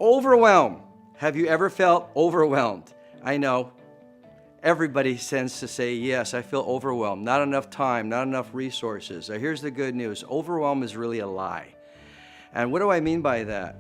Overwhelm. Have you ever felt overwhelmed? I know. Everybody tends to say, yes, I feel overwhelmed. Not enough time, not enough resources. Now, here's the good news. Overwhelm is really a lie. And what do I mean by that?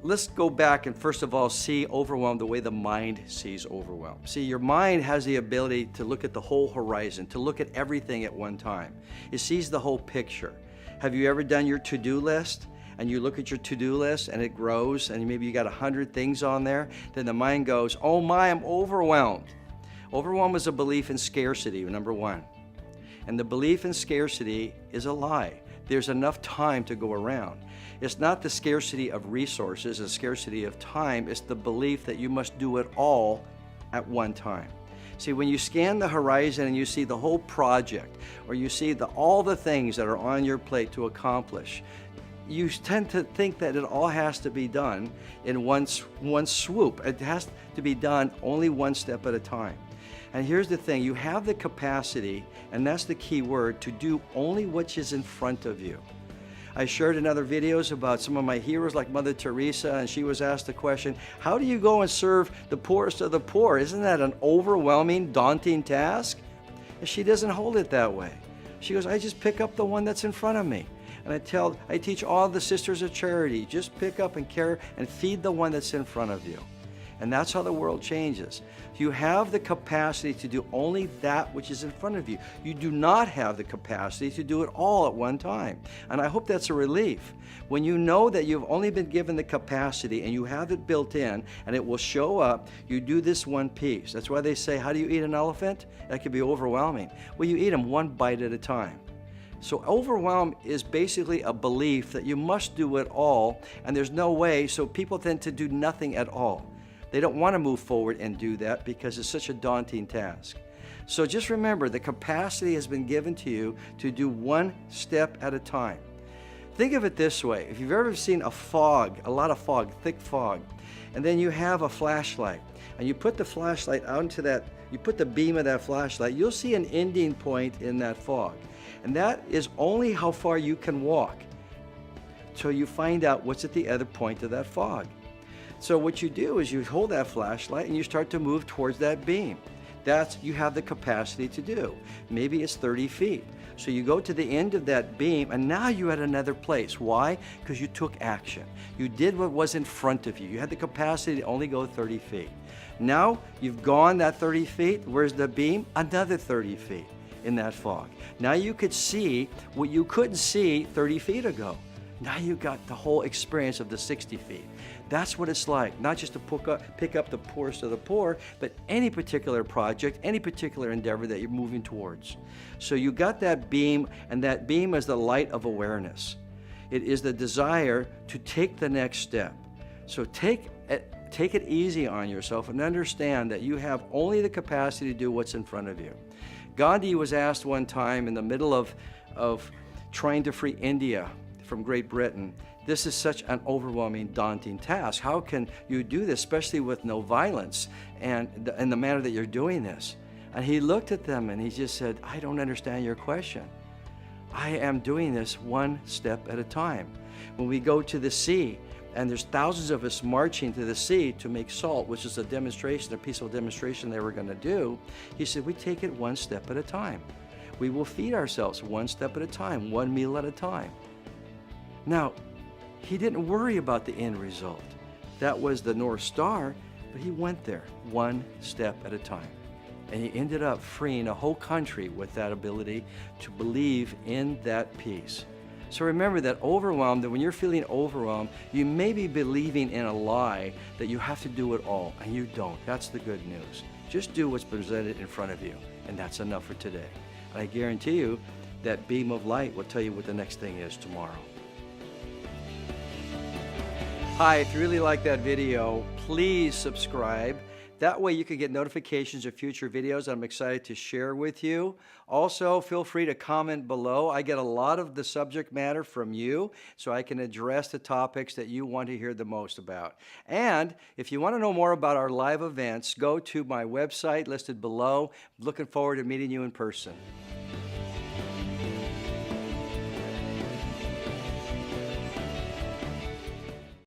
Let's go back and first of all see overwhelm the way the mind sees overwhelm. See, your mind has the ability to look at the whole horizon, to look at everything at one time. It sees the whole picture. Have you ever done your to-do list? And you look at your to-do list and it grows and maybe you got 100 things on there, then the mind goes, oh my, I'm overwhelmed. Overwhelm is a belief in scarcity, number one. And the belief in scarcity is a lie. There's enough time to go around. It's not the scarcity of resources, the scarcity of time, it's the belief that you must do it all at one time. See, when you scan the horizon and you see the whole project, or you see all the things that are on your plate to accomplish, you tend to think that it all has to be done in one swoop. It has to be done only one step at a time. And here's the thing, you have the capacity, and that's the key word, to do only what is in front of you. I shared in other videos about some of my heroes like Mother Teresa, and she was asked the question, how do you go and serve the poorest of the poor? Isn't that an overwhelming, daunting task? And she doesn't hold it that way. She goes, I just pick up the one that's in front of me. And I teach all the sisters of charity, just pick up and care and feed the one that's in front of you. And that's how the world changes. You have the capacity to do only that which is in front of you. You do not have the capacity to do it all at one time. And I hope that's a relief. When you know that you've only been given the capacity and you have it built in and it will show up, you do this one piece. That's why they say, how do you eat an elephant? That can be overwhelming. Well, you eat them one bite at a time. So overwhelm is basically a belief that you must do it all and there's no way, so people tend to do nothing at all. They don't want to move forward and do that because it's such a daunting task. So just remember, the capacity has been given to you to do one step at a time. Think of it this way. If you've ever seen a fog, a lot of fog, thick fog, and then you have a flashlight, and you put the flashlight out into that, you put the beam of that flashlight, you'll see an ending point in that fog. And that is only how far you can walk till you find out what's at the other point of that fog. So what you do is you hold that flashlight and you start to move towards that beam. That's you have the capacity to do. Maybe it's 30 feet. So you go to the end of that beam and now you're at another place. Why? Because you took action. You did what was in front of you. You had the capacity to only go 30 feet. Now you've gone that 30 feet. Where's the beam? Another 30 feet in that fog. Now you could see what you couldn't see 30 feet ago. Now you got the whole experience of the 60 feet. That's what it's like, not just to pick up the poorest of the poor, but any particular project, any particular endeavor that you're moving towards. So you got that beam, and that beam is the light of awareness. It is the desire to take the next step. So take it easy on yourself and understand that you have only the capacity to do what's in front of you. Gandhi was asked one time in the middle of trying to free India from Great Britain, this is such an overwhelming, daunting task. How can you do this, especially with no violence and in the manner that you're doing this? And he looked at them and he just said, I don't understand your question. I am doing this one step at a time. When we go to the sea, and there's thousands of us marching to the sea to make salt, which is a demonstration, a peaceful demonstration they were going to do, he said, we take it one step at a time. We will feed ourselves one step at a time, one meal at a time. Now, he didn't worry about the end result. That was the North Star, but he went there one step at a time. And he ended up freeing a whole country with that ability to believe in that peace. So remember that overwhelmed, that when you're feeling overwhelmed, you may be believing in a lie that you have to do it all, and you don't. That's the good news. Just do what's presented in front of you, and that's enough for today. And I guarantee you that beam of light will tell you what the next thing is tomorrow. Hi, if you really like that video, please subscribe. That way you can get notifications of future videos I'm excited to share with you. Also, feel free to comment below. I get a lot of the subject matter from you, so I can address the topics that you want to hear the most about. And if you want to know more about our live events, go to my website listed below. Looking forward to meeting you in person.